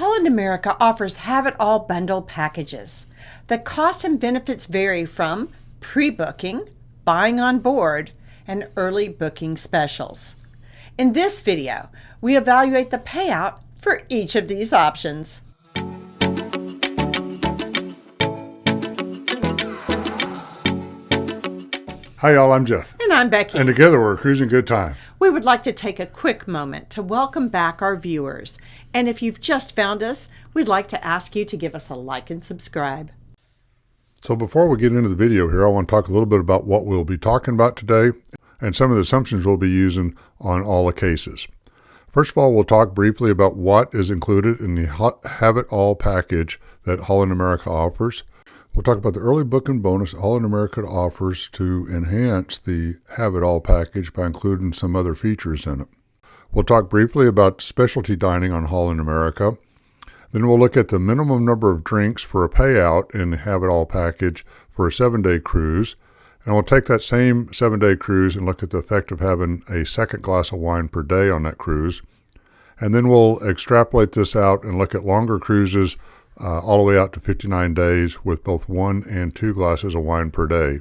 Holland America offers have-it-all bundle packages. The costs and benefits vary from pre-booking, buying on board, and early booking specials. In this video, we evaluate the payout for each of these options. Hi y'all, I'm Jeff. And I'm Becky. And together we're Cruising Good Time. We would like to take a quick moment to welcome back our viewers. And if you've just found us, we'd like to ask you to give us a like and subscribe. So before we get into the video here, I want to talk a little bit about what we'll be talking about today and some of the assumptions we'll be using on all the cases. First of all, we'll talk briefly about what is included in the have-it-all package that Holland America offers. We'll talk about the early booking bonus Holland America offers to enhance the have-it-all package by including some other features in it. We'll talk briefly about specialty dining on Holland America. Then we'll look at the minimum number of drinks for a payout in the have-it-all package for a 7-day cruise. And we'll take that same 7-day cruise and look at the effect of having a second glass of wine per day on that cruise. And then we'll extrapolate this out and look at longer cruises all the way out to 59 days with both 1 and 2 glasses of wine per day.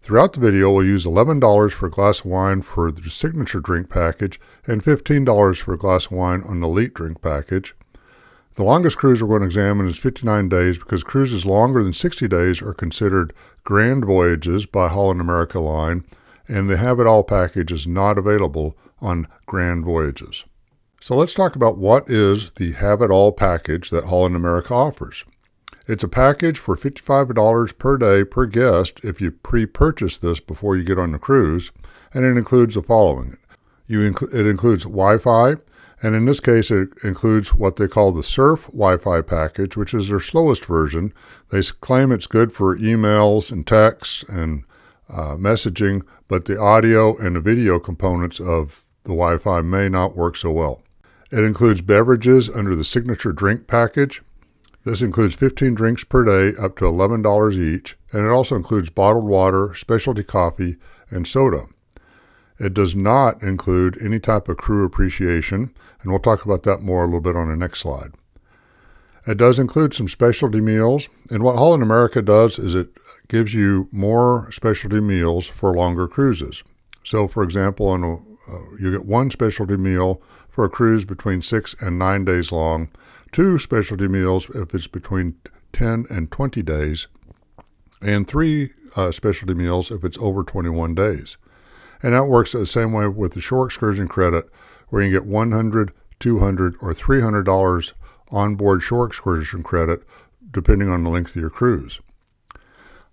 Throughout the video, we'll use $11 for a glass of wine for the signature drink package and $15 for a glass of wine on the elite drink package. The longest cruise we're going to examine is 59 days because cruises longer than 60 days are considered grand voyages by Holland America Line, and the have-it-all package is not available on grand voyages. So let's talk about what is the have-it-all package that Holland America offers. It's a package for $55 per day per guest if you pre-purchase this before you get on the cruise, and it includes the following. It includes Wi-Fi, and in this case it includes what they call the Surf Wi-Fi package, which is their slowest version. They claim it's good for emails and texts and messaging, but the audio and the video components of the Wi-Fi may not work so well. It includes beverages under the signature drink package. This includes 15 drinks per day up to $11 each, and it also includes bottled water, specialty coffee, and soda. It does not include any type of crew appreciation, and we'll talk about that more a little bit on the next slide. It does include some specialty meals, and what Holland America does is it gives you more specialty meals for longer cruises. So for example, you get 1 specialty meal for a cruise between 6 and 9 days long, 2 specialty meals if it's between 10 and 20 days, and 3 specialty meals if it's over 21 days. And that works the same way with the shore excursion credit, where you can get $100, $200, or $300 onboard shore excursion credit, depending on the length of your cruise.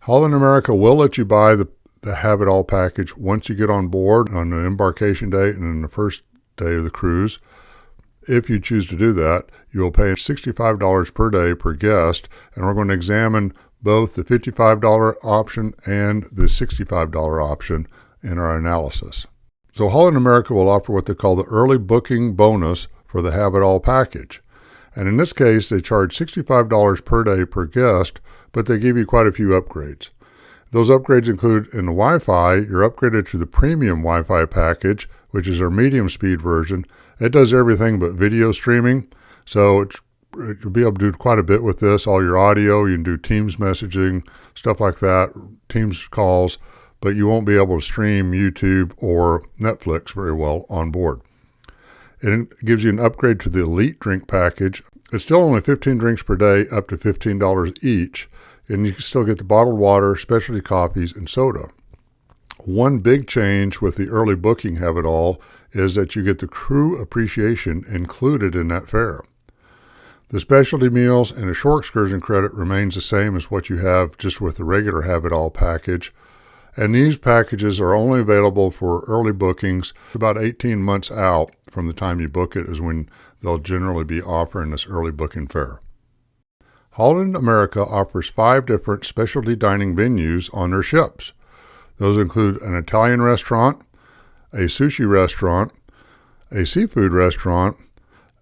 Holland America will let you buy the have-it-all package once you get on board on the embarkation date and in the first day of the cruise. If you choose to do that, you will pay $65 per day per guest, and we're going to examine both the $55 option and the $65 option in our analysis. So Holland America will offer what they call the early booking bonus for the have-it-all package. And in this case, they charge $65 per day per guest, but they give you quite a few upgrades. Those upgrades include in the Wi-Fi, you're upgraded to the premium Wi-Fi package, which is our medium speed version. It does everything but video streaming, so you'll be able to do quite a bit with this. All your audio, you can do Teams messaging, stuff like that, Teams calls, but you won't be able to stream YouTube or Netflix very well on board. It gives you an upgrade to the elite drink package. It's still only 15 drinks per day, up to $15 each, and you can still get the bottled water, specialty coffees, and soda. One big change with the early booking have-it-all is that you get the crew appreciation included in that fare. The specialty meals and the shore excursion credit remains the same as what you have just with the regular have-it-all package. And these packages are only available for early bookings. About 18 months out from the time you book it is when they'll generally be offering this early booking fare. Holland America offers 5 different specialty dining venues on their ships. Those include an Italian restaurant, a sushi restaurant, a seafood restaurant,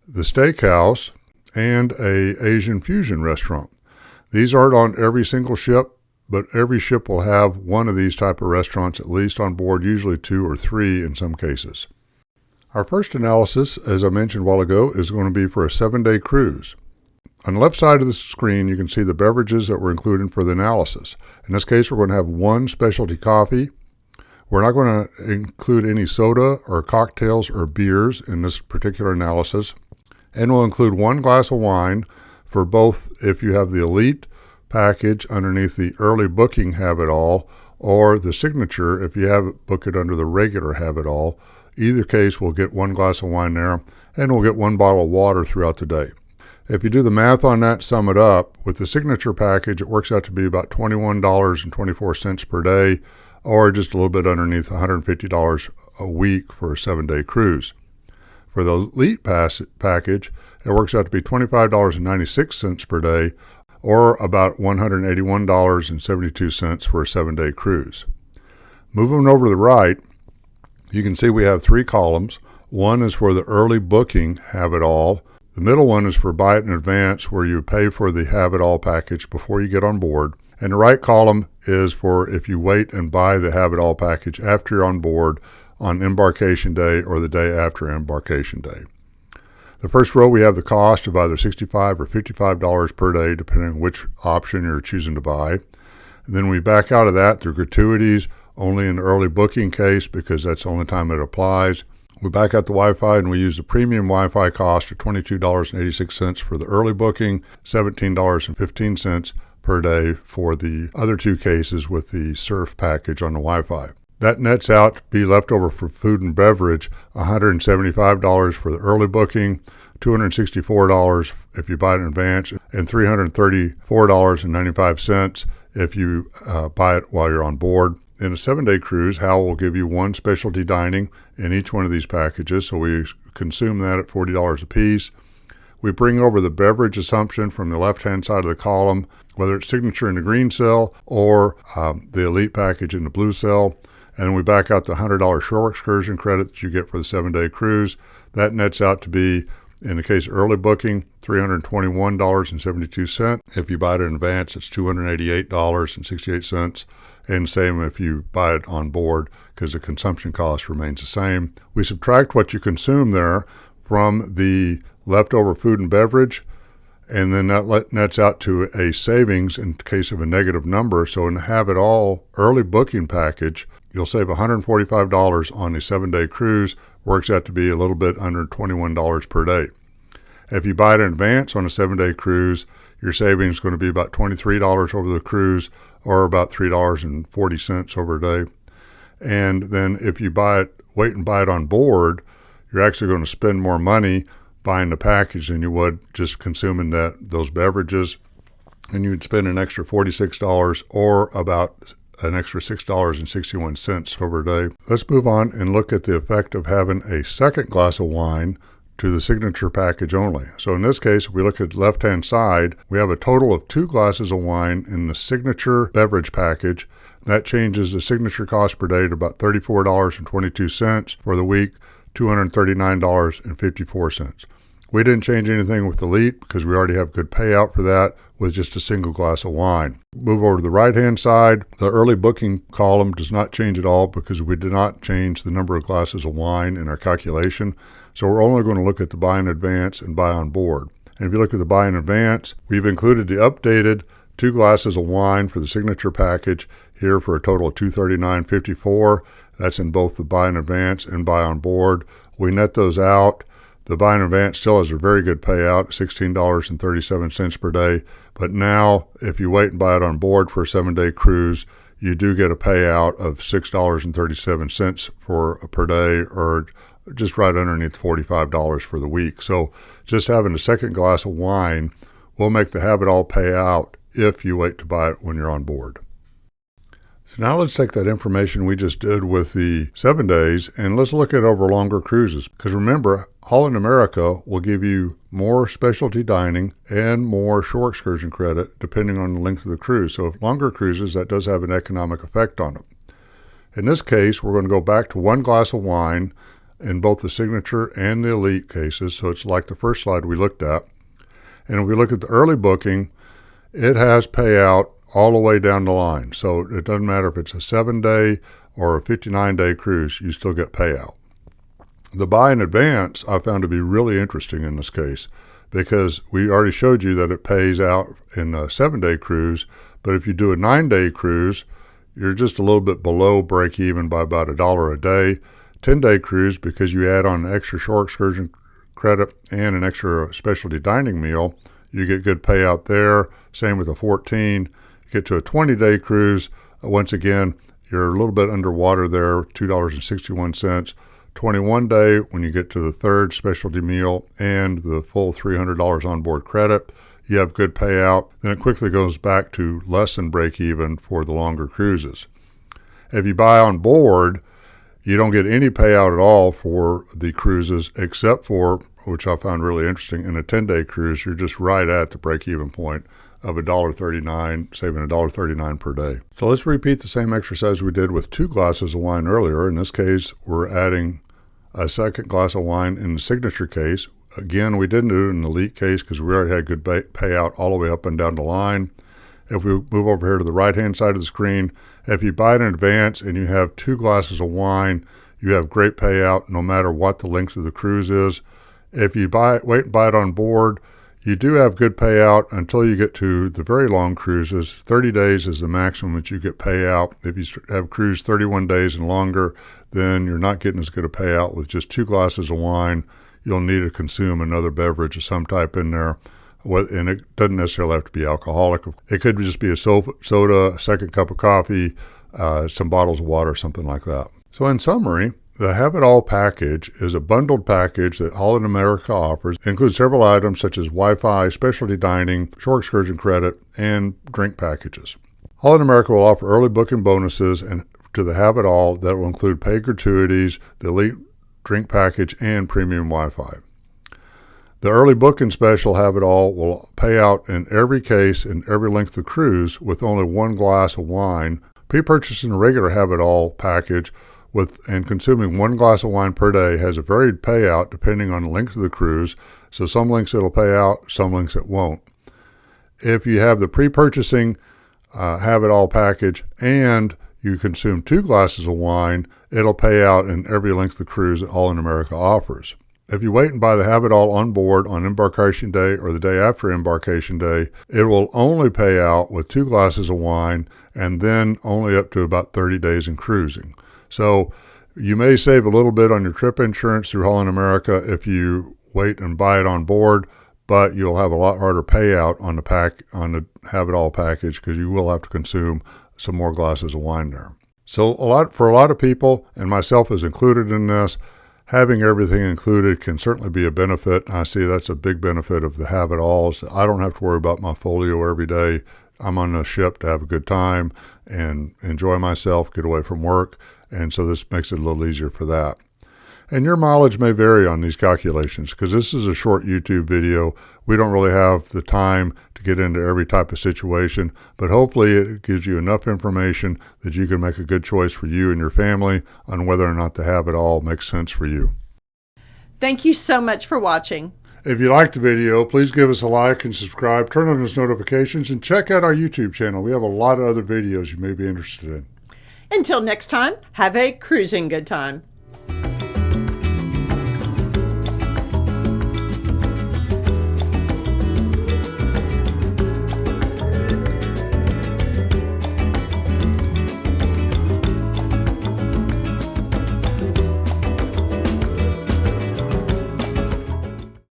the steakhouse, and an Asian fusion restaurant. These aren't on every single ship, but every ship will have one of these type of restaurants at least on board, usually 2 or 3 in some cases. Our first analysis, as I mentioned a while ago, is going to be for a 7-day cruise. On the left side of the screen, you can see the beverages that were included for the analysis. In this case, we're going to have one specialty coffee. We're not going to include any soda or cocktails or beers in this particular analysis. And we'll include one glass of wine for both if you have the Elite package underneath the early booking Have It All, or the Signature if you have it booked under the regular Have It All. Either case, we'll get one glass of wine there, and we'll get one bottle of water throughout the day. If you do the math on that, sum it up, with the Signature package, it works out to be about $21.24 per day, or just a little bit underneath $150 a week for a 7-day cruise. For the Elite package, it works out to be $25.96 per day, or about $181.72 for a 7-day cruise. Moving over to the right, you can see we have 3 columns. One is for the early booking Have It All. The middle one is for buy it in advance, where you pay for the Have It All package before you get on board. And the right column is for if you wait and buy the Have It All package after you're on board on embarkation day or the day after embarkation day. The first row, we have the cost of either $65 or $55 per day, depending on which option you're choosing to buy. And then we back out of that through gratuities, only in the early booking case, because that's the only time it applies. We back out the Wi-Fi, and we use the premium Wi-Fi cost of $22.86 for the early booking, $17.15 per day for the other 2 cases with the Surf package on the Wi-Fi. That nets out to be left over for food and beverage, $175 for the early booking, $264 if you buy it in advance, and $334.95 if you buy it while you're on board. In a 7-day cruise, Hal will give you one specialty dining in each one of these packages, so we consume that at $40 a piece. We bring over the beverage assumption from the left-hand side of the column, whether it's Signature in the green cell or the Elite package in the blue cell. And we back out the $100 shore excursion credit that you get for the 7-day cruise. That nets out to be, in the case of early booking, $321.72. If you buy it in advance, it's $288.68. And same if you buy it on board, because the consumption cost remains the same. We subtract what you consume there from the leftover food and beverage, and then that nets out to a savings in case of a negative number. So in the Have It All early booking package, you'll save $145 on a 7-day cruise, works out to be a little bit under $21 per day. If you buy it in advance on a 7-day cruise, your savings is going to be about $23 over the cruise, or about $3.40 over a day. And then if you wait and buy it on board, you're actually going to spend more money buying the package than you would just consuming those beverages. And you'd spend an extra $46 or about an extra $6.61 over a day. Let's move on and look at the effect of having a second glass of wine to the Signature package only. So in this case, if we look at the left-hand side, we have a total of 2 glasses of wine in the Signature beverage package. That changes the Signature cost per day to about $34.22 for the week, $239.54. We didn't change anything with Elite because we already have good payout for that with just a single glass of wine. Move over to the right-hand side. The early booking column does not change at all because we did not change the number of glasses of wine in our calculation. So we're only going to look at the buy in advance and buy on board. And if you look at the buy in advance, we've included the updated 2 glasses of wine for the Signature package here for a total of $239.54. That's in both the buy in advance and buy on board. We net those out. The buy in advance still has a very good payout, $16.37 per day. But now, if you wait and buy it on board for a 7-day cruise, you do get a payout of $6.37 per day, or just right underneath $45 for the week. So just having a second glass of wine will make the Have It All pay out if you wait to buy it when you're on board. So now let's take that information we just did with the 7 days and let's look at over longer cruises. Because remember, Holland America will give you more specialty dining and more shore excursion credit depending on the length of the cruise. So if longer cruises, that does have an economic effect on them. In this case, we're going to go back to 1 glass of wine in both the Signature and the Elite cases. So it's like the first slide we looked at. And if we look at the early booking, it has payout all the way down the line. So it doesn't matter if it's a 7-day or a 59-day cruise, you still get payout. The buy in advance I found to be really interesting in this case because we already showed you that it pays out in a 7-day cruise. But if you do a 9-day cruise, you're just a little bit below break even by about $1 a day. 10-day cruise, because you add on an extra shore excursion credit and an extra specialty dining meal, you get good payout there. Same with a 14. You get to a 20-day cruise, once again, you're a little bit underwater there, $2.61. 21-day, when you get to the third specialty meal and the full $300 onboard credit, you have good payout. Then it quickly goes back to less than break even for the longer cruises. If you buy on board, you don't get any payout at all for the cruises, except for, which I found really interesting, in a 10-day cruise, you're just right at the break-even point of $1.39, saving $1.39 per day. So let's repeat the same exercise we did with 2 glasses of wine earlier. In this case, we're adding a second glass of wine in the signature case. Again, we didn't do it in the elite case because we already had good payout all the way up and down the line. If we move over here to the right-hand side of the screen, if you buy it in advance and you have 2 glasses of wine, you have great payout no matter what the length of the cruise is. If you wait and buy it on board, you do have good payout until you get to the very long cruises. 30 days is the maximum that you get payout. If you have cruised 31 days and longer, then you're not getting as good a payout with just 2 glasses of wine. You'll need to consume another beverage of some type in there. And it doesn't necessarily have to be alcoholic. It could just be a soda, a second cup of coffee, some bottles of water, something like that. So in summary, the Have It All package is a bundled package that Holland America offers. It includes several items such as Wi-Fi, specialty dining, shore excursion credit, and drink packages. Holland America will offer early booking bonuses and to the Have It All that will include paid gratuities, the elite drink package, and premium Wi-Fi. The early booking special Have It All will pay out in every case and every length of cruise with only 1 glass of wine. Pre-purchasing a regular Have It All package and consuming 1 glass of wine per day has a varied payout depending on the length of the cruise. So some lengths it'll pay out, some lengths it won't. If you have the pre-purchasing Have It All package and you consume 2 glasses of wine, it'll pay out in every length of the cruise that Holland America offers. If you wait and buy the Have It All on board on embarkation day or the day after embarkation day, it will only pay out with 2 glasses of wine and then only up to about 30 days in cruising. So you may save a little bit on your trip insurance through Holland America if you wait and buy it on board, but you'll have a lot harder payout on the Have It All package because you will have to consume some more glasses of wine there. So for a lot of people, and myself is included in this, having everything included can certainly be a benefit. I see that's a big benefit of the Have It Alls. I don't have to worry about my folio every day. I'm on the ship to have a good time and enjoy myself, get away from work, and so this makes it a little easier for that. And your mileage may vary on these calculations because this is a short YouTube video. We don't really have the time to get into every type of situation, but hopefully it gives you enough information that you can make a good choice for you and your family on whether or not the Have It All makes sense for you. Thank you so much for watching. If you liked the video, please give us a like and subscribe, turn on those notifications, and check out our YouTube channel. We have a lot of other videos you may be interested in. Until next time, have a cruising good time.